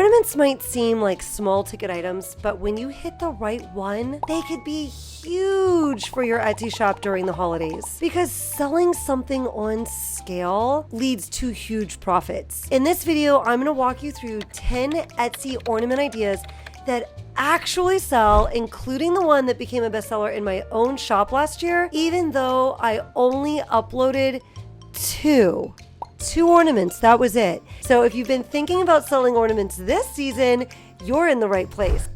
Ornaments might seem like small ticket items, but when you hit the right one, they could be huge for your Etsy shop during the holidays, because selling something on scale leads to huge profits. In this video, I'm going to walk you through 10 Etsy ornament ideas that actually sell, including the one that became a bestseller in my own shop last year, even though I only uploaded two ornaments. That was it. So if you've been thinking about selling ornaments this season, you're in the right place.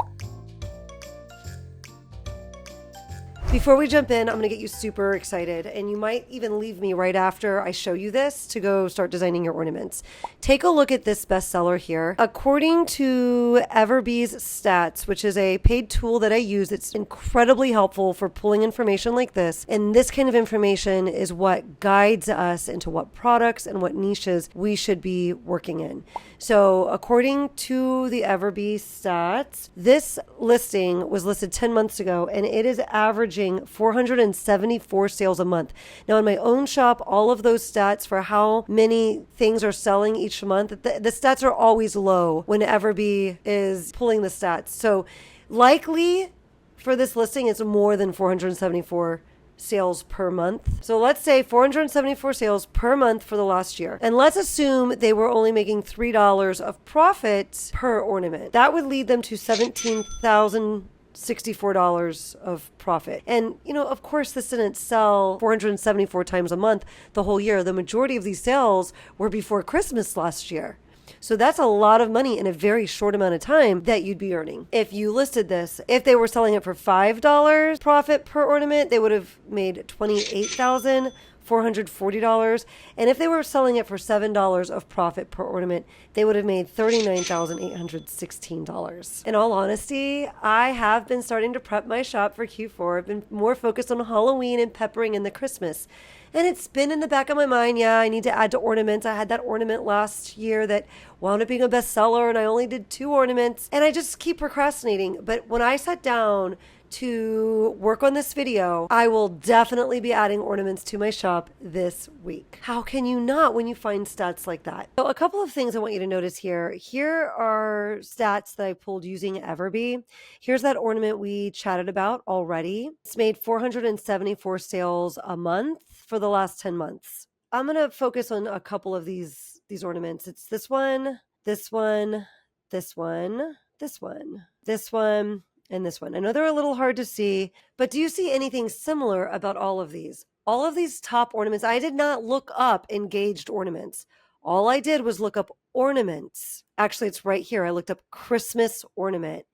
Before we jump in, I'm going to get you super excited, and you might even leave me right after I show you this to go start designing your ornaments. Take a look at this bestseller here. According to Everbee's Stats, which is a paid tool that I use, it's incredibly helpful for pulling information like this. And this kind of information is what guides us into what products and what niches we should be working in. So according to the Everbee Stats, this listing was listed 10 months ago, and it is averaging 474 sales a month. Now in my own shop, all of those stats for how many things are selling each month, the stats are always low when Everbee is pulling the stats. So likely for this listing, it's more than 474 sales per month. So let's say 474 sales per month for the last year. And let's assume they were only making $3 of profit per ornament. That would lead them to $17,064 of profit. And, of course, this didn't sell 474 times a month the whole year. The majority of these sales were before Christmas last year. So that's a lot of money in a very short amount of time that you'd be earning. If you listed this, if they were selling it for $5 profit per ornament, they would have made $28,440. And if they were selling it for $7 of profit per ornament, they would have made $39,816. In all honesty, I have been starting to prep my shop for Q4. I've been more focused on Halloween and peppering in the Christmas. And it's been in the back of my mind, I need to add to ornaments. I had that ornament last year that wound up being a bestseller, and I only did 2 ornaments. And I just keep procrastinating. But when I sat down to work on this video, I will definitely be adding ornaments to my shop this week. How can you not when you find stats like that? So a couple of things I want you to notice here. Here are stats that I pulled using Everbee. Here's that ornament we chatted about already. It's made 474 sales a month for the last 10 months. I'm going to focus on a couple of these ornaments. It's this one, this one, this one, this one, this one, and this one. I know they're a little hard to see, but do you see anything similar about all of these? All of these top ornaments, I did not look up engaged ornaments. All I did was look up ornaments. Actually, it's right here. I looked up Christmas ornament.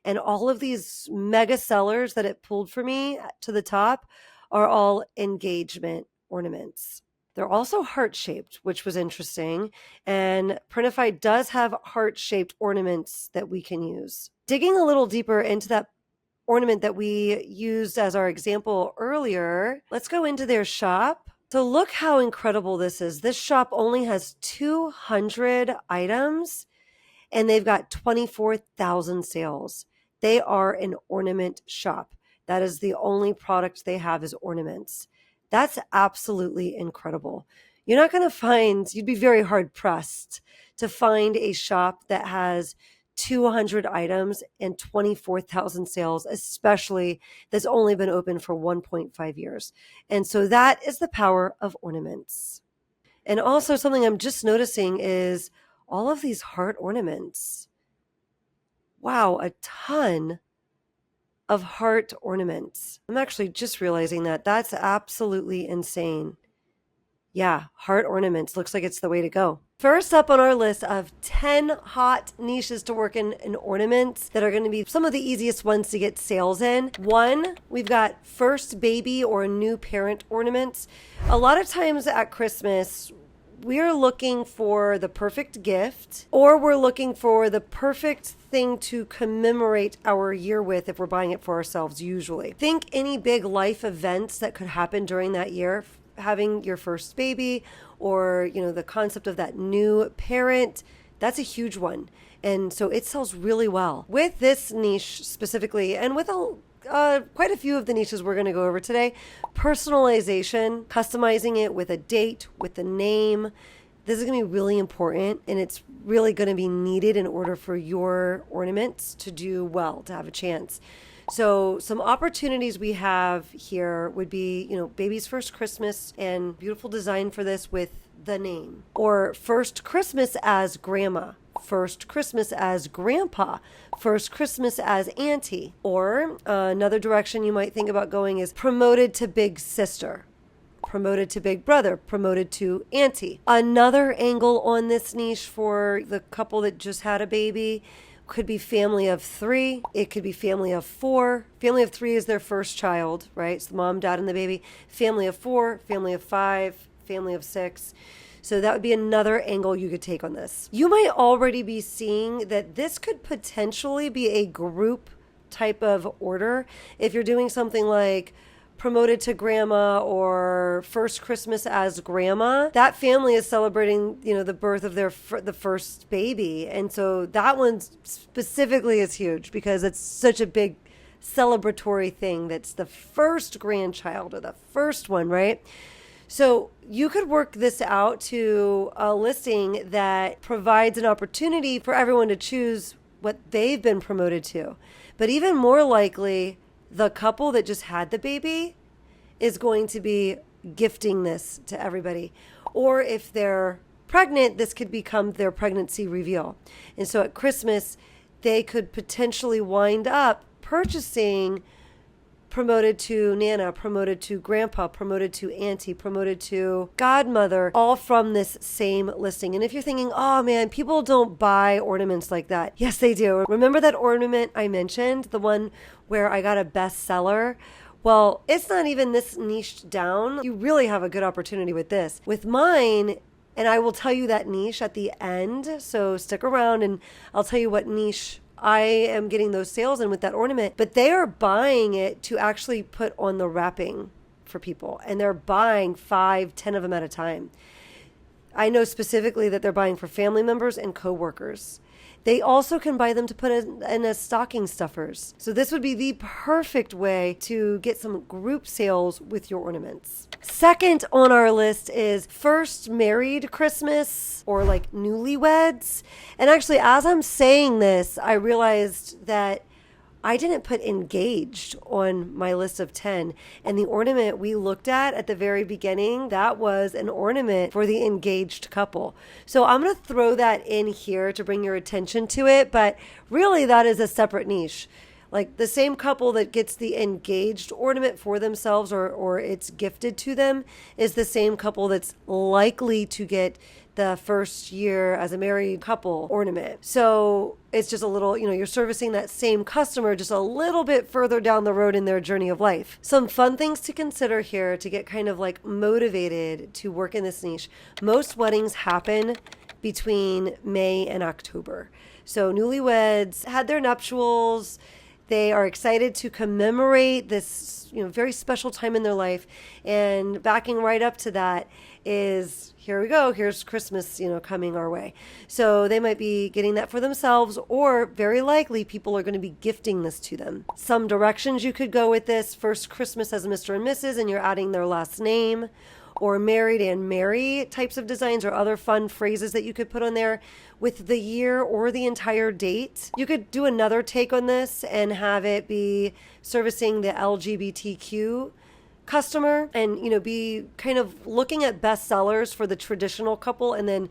And all of these mega sellers that it pulled for me to the top are all engagement ornaments. They're also heart-shaped, which was interesting. And Printify does have heart-shaped ornaments that we can use. Digging a little deeper into that ornament that we used as our example earlier, let's go into their shop. So look how incredible this is. This shop only has 200 items, and they've got 24,000 sales. They are an ornament shop. That is the only product they have is ornaments. That's absolutely incredible. You're not going to find, you'd be very hard pressed to find a shop that has 200 items and 24,000 sales, especially that's only been open for 1.5 years. And so that is the power of ornaments. And also something I'm just noticing is all of these heart ornaments. Wow, a ton of heart ornaments. I'm actually just realizing that. That's absolutely insane. Yeah, heart ornaments. Looks like it's the way to go. First up on our list of 10 hot niches to work in ornaments that are going to be some of the easiest ones to get sales in. One, we've got first baby or new parent ornaments. A lot of times at Christmas, we're looking for the perfect gift, or we're looking for the perfect thing to commemorate our year with if we're buying it for ourselves usually. Think any big life events that could happen during that year, having your first baby, or the concept of that new parent. That's a huge one. And so it sells really well. With this niche specifically, and with quite a few of the niches we're going to go over today, personalization, customizing it with a date, with the name, This is going to be really important, and it's really going to be needed in order for your ornaments to do well, to have a chance. So some opportunities we have here would be, baby's first Christmas, and beautiful design for this with the name. Or first Christmas as grandma, first Christmas as grandpa, first Christmas as auntie. Or another direction you might think about going is promoted to big sister, promoted to big brother, promoted to auntie. Another angle on this niche for the couple that just had a baby could be family of 3. It could be family of 4. Family of 3 is their first child, right? So the mom, dad, and the baby. Family of 4, family of 5, family of 6. So that would be another angle you could take on this. You might already be seeing that this could potentially be a group type of order. If you're doing something like promoted to grandma or first Christmas as grandma, that family is celebrating, the birth of the first baby. And so that one specifically is huge because it's such a big celebratory thing. That's the first grandchild or the first one, right? So you could work this out to a listing that provides an opportunity for everyone to choose what they've been promoted to. But even more likely, the couple that just had the baby is going to be gifting this to everybody. Or if they're pregnant, this could become their pregnancy reveal. And so at Christmas, they could potentially wind up purchasing promoted to Nana, promoted to Grandpa, promoted to Auntie, promoted to Godmother, all from this same listing. And if you're thinking, oh man, people don't buy ornaments like that. Yes, they do. Remember that ornament I mentioned, the one where I got a bestseller? Well, it's not even this niched down. You really have a good opportunity with this. With mine, and I will tell you that niche at the end, so stick around and I'll tell you what niche I am getting those sales in with that ornament, but they are buying it to actually put on the wrapping for people, and they're buying 5, 10 of them at a time. I know specifically that they're buying for family members and coworkers. They also can buy them to put in as stocking stuffers. So this would be the perfect way to get some group sales with your ornaments. Second on our list is first married Christmas or like newlyweds. And actually, as I'm saying this, I realized that I didn't put engaged on my list of 10. And the ornament we looked at the very beginning, that was an ornament for the engaged couple. So I'm going to throw that in here to bring your attention to it. But really, that is a separate niche. Like the same couple that gets the engaged ornament for themselves or it's gifted to them is the same couple that's likely to get the first year as a married couple ornament. So it's just a little, you're servicing that same customer just a little bit further down the road in their journey of life. Some fun things to consider here to get kind of like motivated to work in this niche. Most weddings happen between May and October. So newlyweds had their nuptials. They are excited to commemorate this, very special time in their life. And backing right up to that is, here we go, here's Christmas, coming our way. So they might be getting that for themselves, or very likely people are going to be gifting this to them. Some directions you could go with this: first Christmas as Mr. and Mrs., and you're adding their last name, or married and Mary types of designs, or other fun phrases that you could put on there with the year or the entire date. You could do another take on this and have it be servicing the LGBTQ customer, and be kind of looking at bestsellers for the traditional couple and then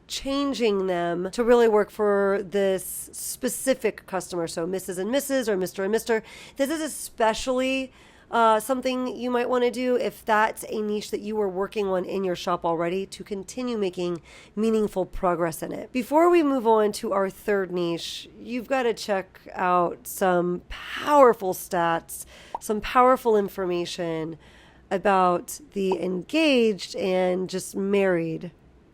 changing them to really work for this specific customer. So Mrs. and Mrs. or Mr. and Mr. This is especially something you might want to do if that's a niche that you are working on in your shop already, to continue making meaningful progress in it. Before we move on to our third niche, you've got to check out some powerful stats, some powerful information about the engaged and just married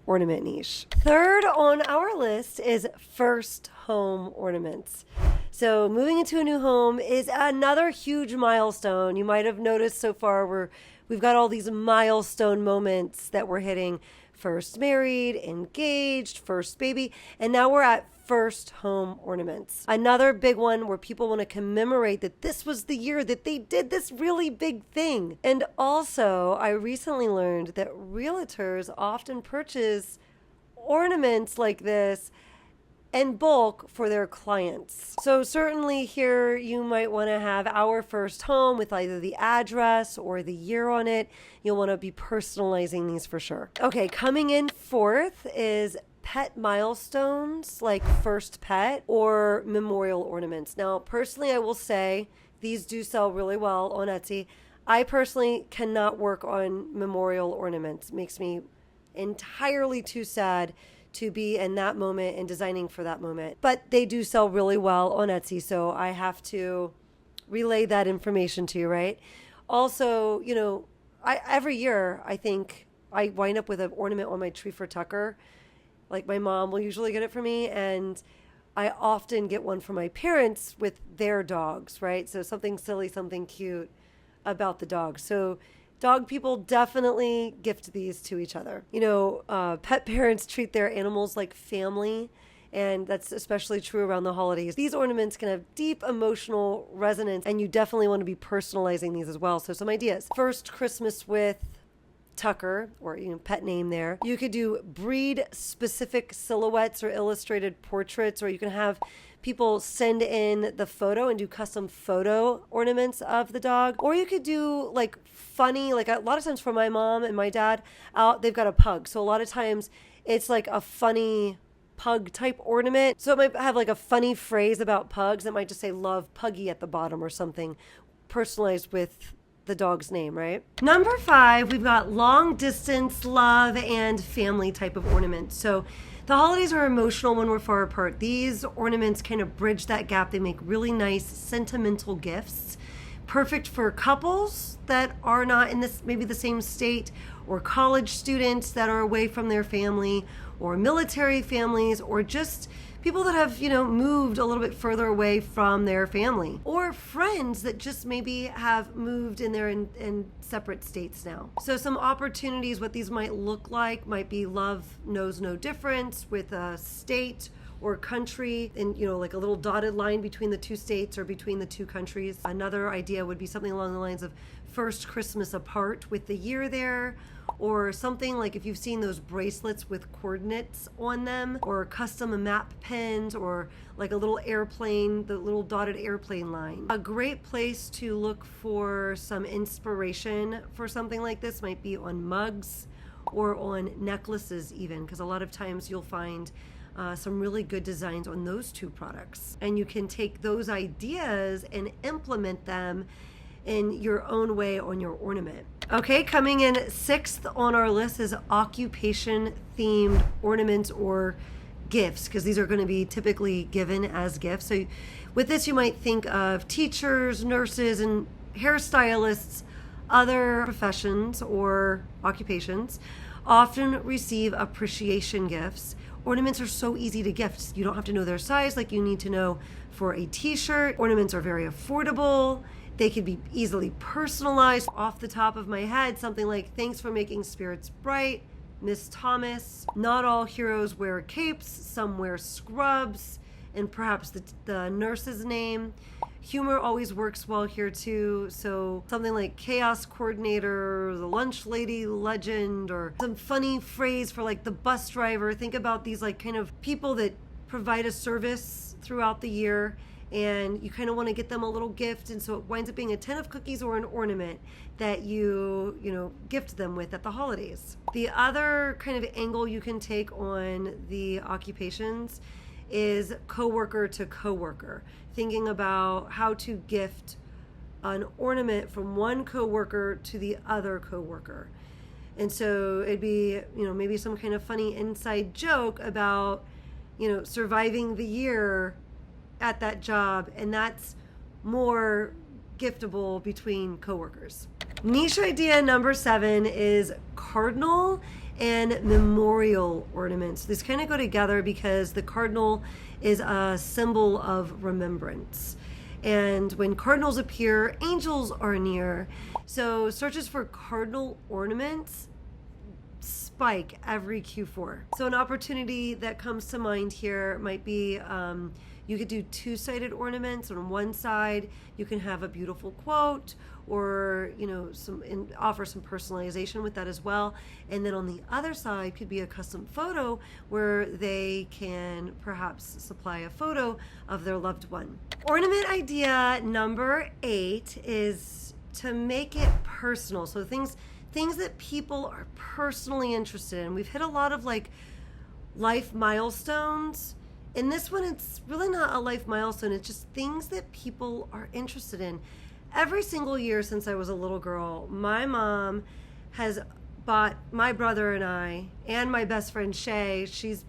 ornament niche. Third on our list is first home ornaments. So moving into a new home is another huge milestone. You might have noticed so far we've got all these milestone moments that we're hitting: first married, engaged, first baby, and now we're at first home ornaments. Another big one where people want to commemorate that this was the year that they did this really big thing. And also, I recently learned that realtors often purchase ornaments like this in bulk for their clients. So certainly here you might want to have our first home with either the address or the year on it. You'll want to be personalizing these for sure. Okay, coming in fourth is pet milestones like first pet or memorial ornaments. Now, personally, I will say these do sell really well on Etsy. I personally cannot work on memorial ornaments. It makes me entirely too sad to be in that moment and designing for that moment. But they do sell really well on Etsy, so I have to relay that information to you, right? Also, you know, every year I think I wind up with an ornament on my tree for Tucker. Like my mom will usually get it for me, and I often get one for my parents with their dogs, right? So something silly, something cute about the dog. So dog people definitely gift these to each other. You know, pet parents treat their animals like family, and that's especially true around the holidays. These ornaments can have deep emotional resonance, and you definitely want to be personalizing these as well. So some ideas. First Christmas with Tucker, or pet name there. You could do breed specific silhouettes or illustrated portraits, or you can have people send in the photo and do custom photo ornaments of the dog. Or you could do like funny, like a lot of times for my mom and my dad, they've got a pug. So a lot of times it's like a funny pug type ornament. So it might have like a funny phrase about pugs that might just say love Puggy at the bottom or something, personalized with the dog's name, right? Number 5, we've got long distance love and family type of ornaments. So the holidays are emotional when we're far apart. These ornaments kind of bridge that gap. They make really nice sentimental gifts, perfect for couples that are not in this maybe the same state, or college students that are away from their family, or military families, or just people that have, moved a little bit further away from their family, or friends that just maybe have moved in separate states now. So some opportunities, what these might look like, might be love knows no difference with a state or country, and like a little dotted line between the two states or between the two countries. Another idea would be something along the lines of first Christmas apart with the year there, or something like if you've seen those bracelets with coordinates on them, or custom map pins, or like a little airplane, the little dotted airplane line. A great place to look for some inspiration for something like this might be on mugs or on necklaces even, because a lot of times you'll find some really good designs on those two products. And you can take those ideas and implement them in your own way on your ornament. Okay, coming in 6th on our list is occupation themed ornaments or gifts, because these are going to be typically given as gifts. So with this, you might think of teachers, nurses, and hairstylists. Other professions or occupations often receive appreciation gifts. Ornaments are so easy to gift. You don't have to know their size like you need to know for a t-shirt. Ornaments are very affordable. They can be easily personalized. Off the top of my head, something like, thanks for making spirits bright, Miss Thomas. Not all heroes wear capes, some wear scrubs, and perhaps the nurse's name. Humor always works well here too. So something like chaos coordinator, the lunch lady legend, or some funny phrase for like the bus driver. Think about these like kind of people that provide a service throughout the year, and you kind of want to get them a little gift, and so it winds up being a tin of cookies or an ornament that you gift them with at the holidays. The other kind of angle you can take on the occupations is coworker to coworker, thinking about how to gift an ornament from one coworker to the other coworker. And so it'd be, maybe some kind of funny inside joke about, surviving the year at that job, and that's more giftable between coworkers. Niche idea number 7 is cardinal and memorial ornaments. These kind of go together because the cardinal is a symbol of remembrance. And when cardinals appear, angels are near. So searches for cardinal ornaments spike every Q4. So an opportunity that comes to mind here might be You could do two-sided ornaments. On one side, you can have a beautiful quote, or offer some personalization with that as well. And then on the other side could be a custom photo where they can perhaps supply a photo of their loved one. Ornament idea number 8 is to make it personal. So things that people are personally interested in. We've hit a lot of like life milestones. In this one, it's really not a life milestone. It's just things that people are interested in. Every single year since I was a little girl, my mom has bought my brother and I, and my best friend Shay. She's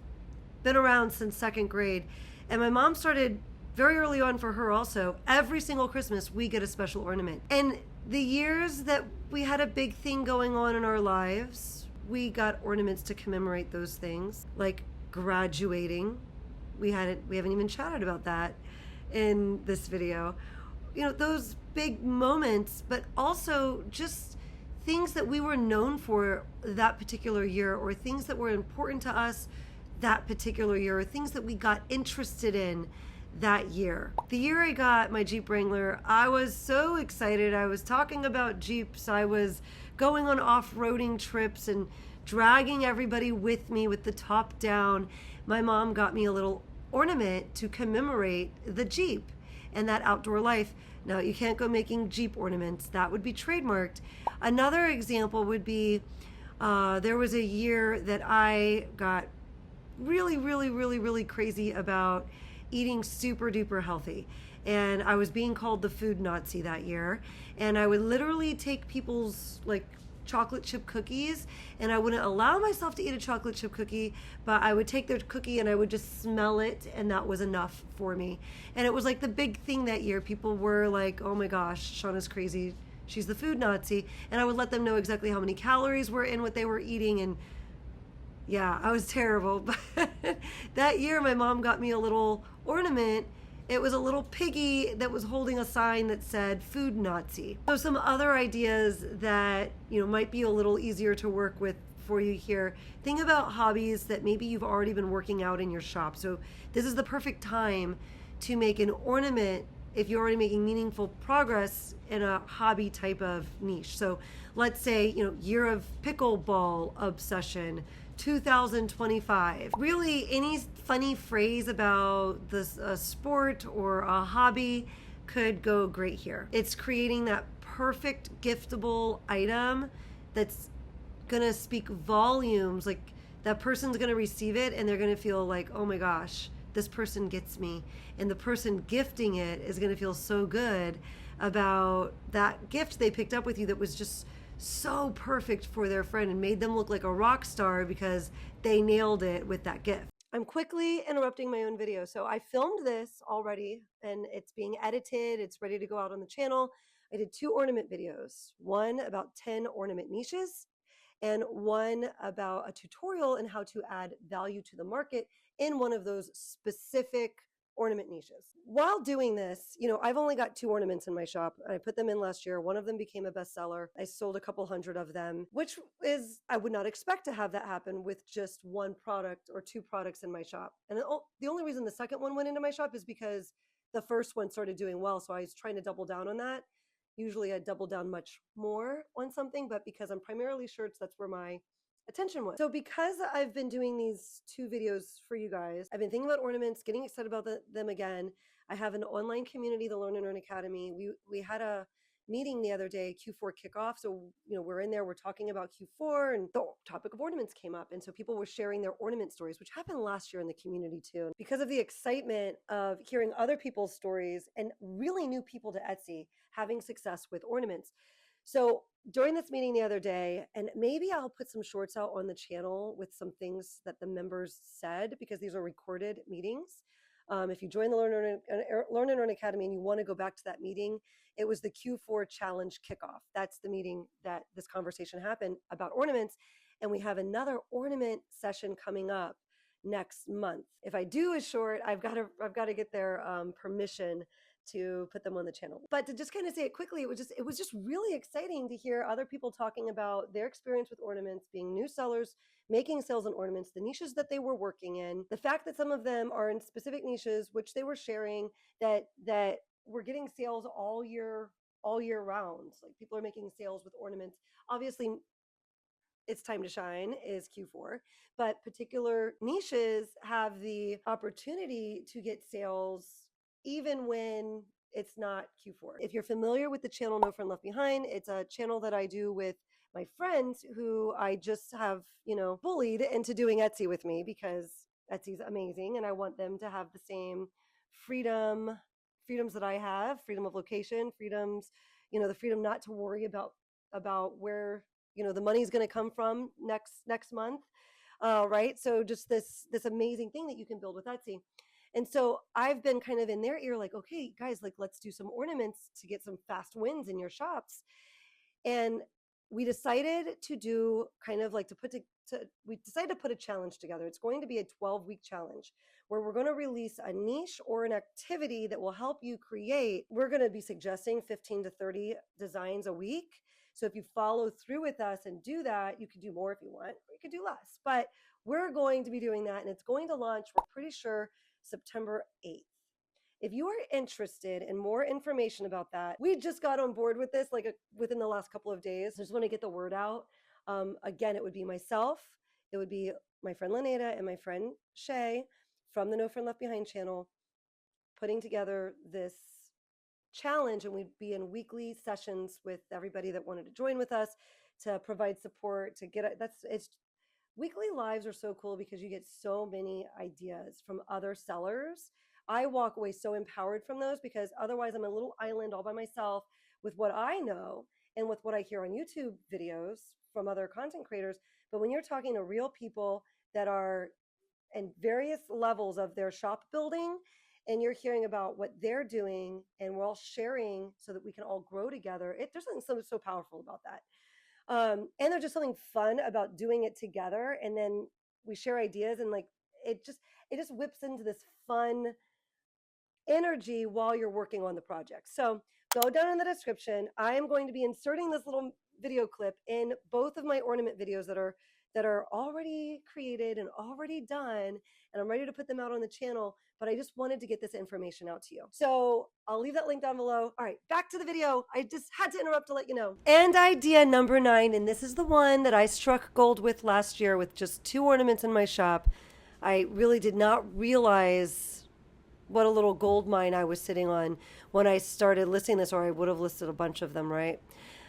been around since 2nd grade. And my mom started very early on for her also. Every single Christmas, we get a special ornament. And the years that we had a big thing going on in our lives, we got ornaments to commemorate those things, like graduating. We haven't even chatted about that in this video. Those big moments, but also just things that we were known for that particular year, or things that were important to us that particular year, or things that we got interested in that year. The year I got my Jeep Wrangler, I was so excited. I was talking about Jeeps. I was going on off-roading trips and dragging everybody with me with the top down. My mom got me a little ornament to commemorate the Jeep and that outdoor life. Now, you can't go making Jeep ornaments. That would be trademarked. Another example would be there was a year that I got really crazy about eating super duper healthy. And I was being called the food Nazi that year. And I would literally take people's like chocolate chip cookies, and I wouldn't allow myself to eat a chocolate chip cookie, but I would take their cookie and I would just smell it, and that was enough for me. And it was like the big thing that year. People were like, oh my gosh, Shauna's crazy. She's the food Nazi. And I would let them know exactly how many calories were in what they were eating. And yeah, I was terrible. But that year, my mom got me a little ornament. It was a little piggy that was holding a sign that said food Nazi. So some other ideas that, might be a little easier to work with for you here. Think about hobbies that maybe you've already been working out in your shop. So this is the perfect time to make an ornament if you're already making meaningful progress in a hobby type of niche. So let's say, year of pickleball obsession, 2025. Really, any funny phrase about this sport or a hobby could go great here. It's creating that perfect giftable item that's gonna speak volumes. Like, that person's gonna receive it and they're gonna feel like, oh my gosh, this person gets me. And the person gifting it is gonna feel so good about that gift they picked up with you that was just so perfect for their friend and made them look like a rock star because they nailed it with that gift. I'm quickly interrupting my own video. So I filmed this already and it's being edited. It's ready to go out on the channel. I did 2 ornament videos, one about 10 ornament niches and one about a tutorial in how to add value to the market in one of those specific ornament niches. While doing this, I've only got 2 ornaments in my shop. I put them in last year. One of them became a bestseller. I sold a couple hundred of them, which is, I would not expect to have that happen with just 1 product or 2 products in my shop. And the only reason the second one went into my shop is because the first one started doing well. So I was trying to double down on that. Usually I double down much more on something, but because I'm primarily shirts, that's where my attention was. So because I've been doing these 2 videos for you guys, I've been thinking about ornaments, getting excited about them again. I have an online community, the Learn and Earn Academy. We had a meeting the other day, Q4 kickoff. So, we're in there, we're talking about Q4, and the topic of ornaments came up. And so people were sharing their ornament stories, which happened last year in the community too. And because of the excitement of hearing other people's stories and really new people to Etsy having success with ornaments. So during this meeting the other day, and maybe I'll put some shorts out on the channel with some things that the members said, because these are recorded meetings. If you join the Learn and Earn Academy and you want to go back to that meeting, it was the Q4 challenge kickoff. That's the meeting that this conversation happened about ornaments. And we have another ornament session coming up next month. If I do a short, I've got to get their permission to put them on the channel. But to just kind of say it quickly, it was just really exciting to hear other people talking about their experience with ornaments, being new sellers, making sales on ornaments, the niches that they were working in, the fact that some of them are in specific niches, which they were sharing, that we're getting sales all year round. Like people are making sales with ornaments. Obviously, it's time to shine is Q4, but particular niches have the opportunity to get sales even when it's not Q4. If you're familiar with the channel No Friend Left Behind, it's a channel that I do with my friends who I just have, bullied into doing Etsy with me because Etsy's amazing and I want them to have the same freedoms that I have, freedom of location, freedoms, the freedom not to worry about where the money's going to come from next month, right? So just this amazing thing that you can build with Etsy. And so I've been kind of in their ear, like, okay, guys, like let's do some ornaments to get some fast wins in your shops. And we decided to do kind of like we decided to put a challenge together. It's going to be a 12-week challenge where we're going to release a niche or an activity that will help you create. We're going to be suggesting 15 to 30 designs a week. So if you follow through with us and do that, you can do more if you want, or you could do less. But we're going to be doing that, and it's going to launch, we're pretty sure, September 8th. If you are interested in more information about that, we just got on board with this within the last couple of days. I just want to get the word out. Again, it would be myself, it would be my friend Laneta and my friend Shay from the No Friend Left Behind channel putting together this challenge, and we'd be in weekly sessions with everybody that wanted to join with us to provide support to get it's weekly lives are so cool because you get so many ideas from other sellers. I walk away so empowered from those because otherwise I'm a little island all by myself with what I know and with what I hear on YouTube videos from other content creators. But when you're talking to real people that are in various levels of their shop building, and you're hearing about what they're doing and we're all sharing so that we can all grow together, there's something so powerful about that. And there's just something fun about doing it together. And then we share ideas and it just whips into this fun energy while you're working on the project. So go down in the description. I am going to be inserting this little video clip in both of my ornament videos that are already created and already done, and I'm ready to put them out on the channel, but I just wanted to get this information out to you. So I'll leave that link down below. All right, back to the video. I just had to interrupt to let you know. And idea number 9, and this is the one that I struck gold with last year with just 2 ornaments in my shop. I really did not realize what a little gold mine I was sitting on when I started listing this, or I would have listed a bunch of them, right?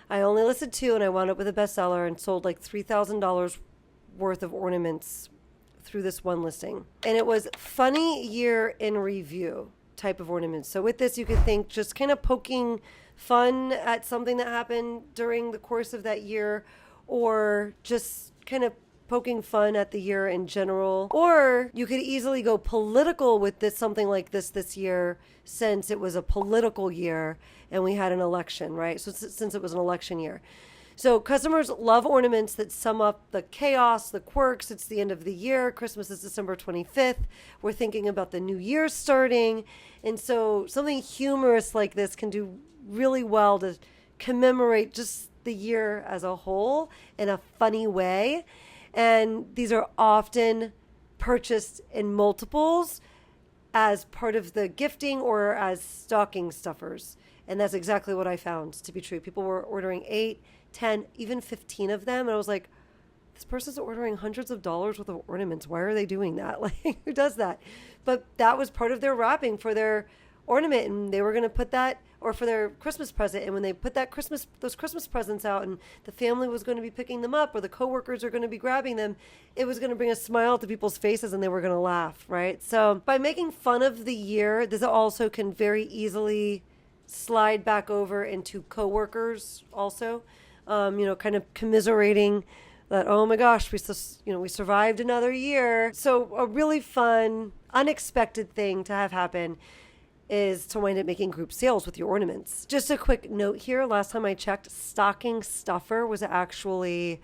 I only listed 2 and I wound up with a bestseller and sold like $3,000 worth of ornaments through this one listing. And it was funny year in review type of ornaments. So with this, you could think just kind of poking fun at something that happened during the course of that year, or just kind of poking fun at the year in general. Or you could easily go political with something like this year, since it was a political year and we had an election, right? So since it was an election year. So customers love ornaments that sum up the chaos, the quirks. It's the end of the year. Christmas is December 25th. We're thinking about the new year starting. And so something humorous like this can do really well to commemorate just the year as a whole in a funny way. And these are often purchased in multiples as part of the gifting or as stocking stuffers. And that's exactly what I found to be true. People were ordering 8, 10, even 15 of them. And I was like, this person's ordering hundreds of dollars worth of ornaments. Why are they doing that? Like, who does that? But that was part of their wrapping for their ornament, and they were going to put that, or for their Christmas present. And when they put those Christmas presents out and the family was going to be picking them up, or the coworkers are going to be grabbing them, it was going to bring a smile to people's faces and they were going to laugh, right? So by making fun of the year, this also can very easily slide back over into coworkers also, kind of commiserating that, oh my gosh, we survived another year. So a really fun, unexpected thing to have happen is to wind up making group sales with your ornaments. Just a quick note here. Last time I checked, stocking stuffer was actually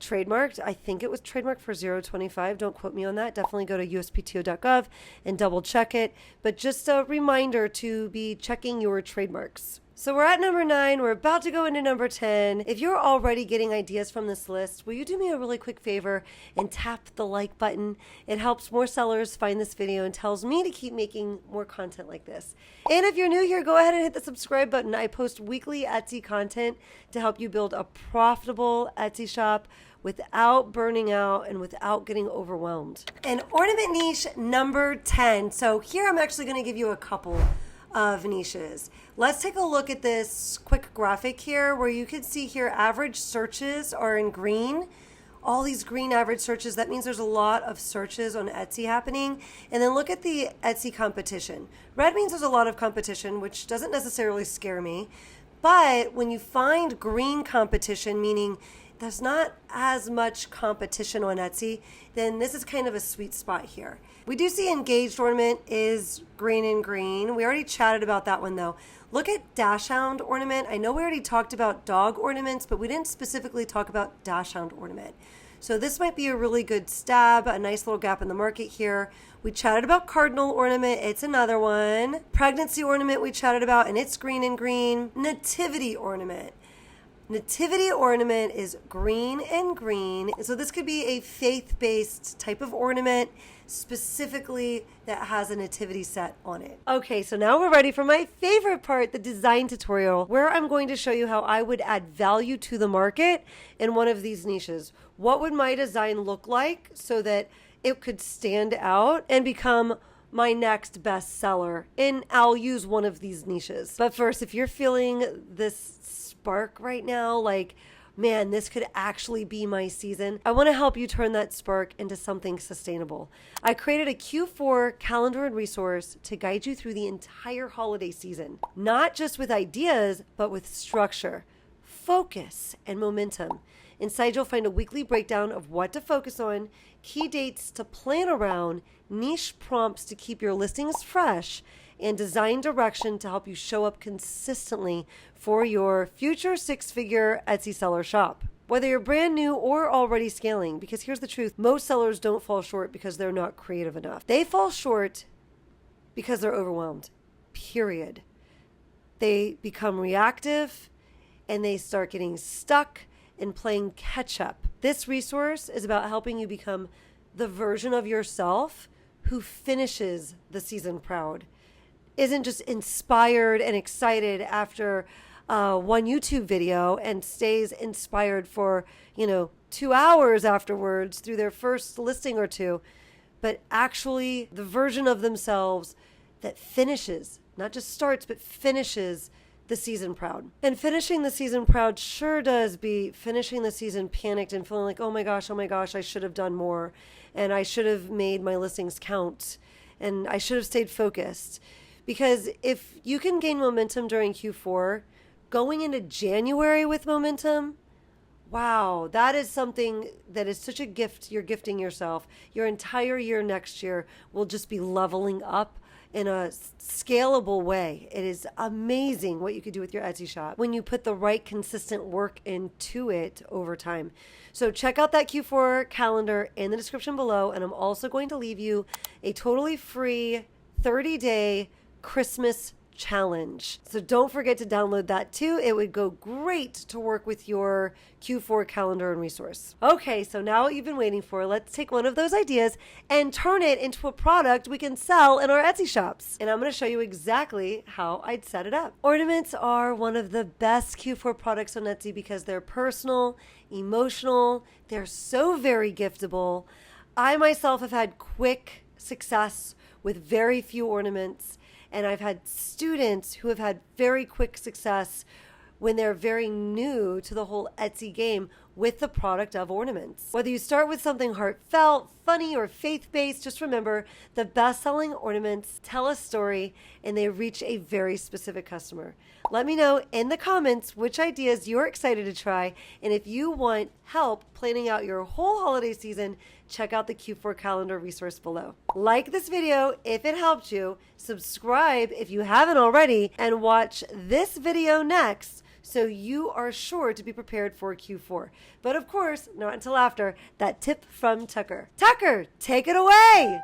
trademarked. I think it was trademarked for 025. Don't quote me on that. Definitely go to uspto.gov and double check it. But just a reminder to be checking your trademarks. So we're at number 9. We're about to go into number 10. If you're already getting ideas from this list, will you do me a really quick favor and tap the like button? It helps more sellers find this video and tells me to keep making more content like this. And if you're new here, go ahead and hit the subscribe button. I post weekly Etsy content to help you build a profitable Etsy shop without burning out and without getting overwhelmed. And Ornament Niche number 10. So here I'm actually going to give you a couple of niches. Let's take a look at this quick graphic here where you can see here average searches are in green. All these green average searches, that means there's a lot of searches on Etsy happening. And then look at the Etsy competition. Red means there's a lot of competition, which doesn't necessarily scare me. But when you find green competition, meaning there's not as much competition on Etsy, then this is kind of a sweet spot here. We do see engaged ornament is green and green. We already chatted about that one though. Look at dachshund ornament. I know we already talked about dog ornaments, but we didn't specifically talk about dachshund ornament. So this might be a really good stab, a nice little gap in the market here. We chatted about Cardinal Ornament. It's another one. Pregnancy ornament we chatted about, and it's green and green. Nativity ornament. Nativity ornament is green and green. So this could be a faith-based type of ornament, specifically that has a nativity set on it. Okay, so now we're ready for my favorite part, the design tutorial, where I'm going to show you how I would add value to the market in one of these niches. What would my design look like so that it could stand out and become my next best seller? And I'll use one of these niches. But first, if you're feeling this spark right now, like, man, this could actually be my season, I want to help you turn that spark into something sustainable. I created a Q4 calendar and resource to guide you through the entire holiday season, not just with ideas, but with structure, focus, and momentum. Inside, you'll find a weekly breakdown of what to focus on, key dates to plan around, niche prompts to keep your listings fresh, and design direction to help you show up consistently for your future six-figure Etsy seller shop. Whether you're brand new or already scaling, because here's the truth, most sellers don't fall short because they're not creative enough. They fall short because they're overwhelmed, period. They become reactive and they start getting stuck and playing catch up. This resource is about helping you become the version of yourself who finishes the season proud, isn't just inspired and excited after one YouTube video and stays inspired for, 2 hours afterwards through their first listing or two, but actually the version of themselves that finishes, not just starts, but finishes the season proud. And finishing the season proud sure does be finishing the season panicked and feeling like, oh my gosh, I should have done more. And I should have made my listings count. And I should have stayed focused. Because if you can gain momentum during Q4, going into January with momentum, wow, that is something that is such a gift you're gifting yourself. Your entire year next year will just be leveling up in a scalable way. It is amazing what you could do with your Etsy shop when you put the right consistent work into it over time. So check out that Q4 calendar in the description below. And I'm also going to leave you a totally free 30-day Christmas challenge. So don't forget to download that too. It would go great to work with your Q4 calendar and resource. Okay, so now what you've been waiting for, let's take one of those ideas and turn it into a product we can sell in our Etsy shops. And I'm going to show you exactly how I'd set it up. Ornaments are one of the best Q4 products on Etsy because they're personal, emotional, they're so very giftable. I myself have had quick success with very few ornaments. And I've had students who have had very quick success when they're very new to the whole Etsy game with the product of ornaments. Whether you start with something heartfelt, funny, or faith-based, just remember the best-selling ornaments tell a story and they reach a very specific customer. Let me know in the comments which ideas you're excited to try, and if you want help planning out your whole holiday season, check out the Q4 calendar resource below. Like this video if it helped you, subscribe if you haven't already, and watch this video next so you are sure to be prepared for Q4. But of course, not until after that tip from Tucker. Tucker, take it away!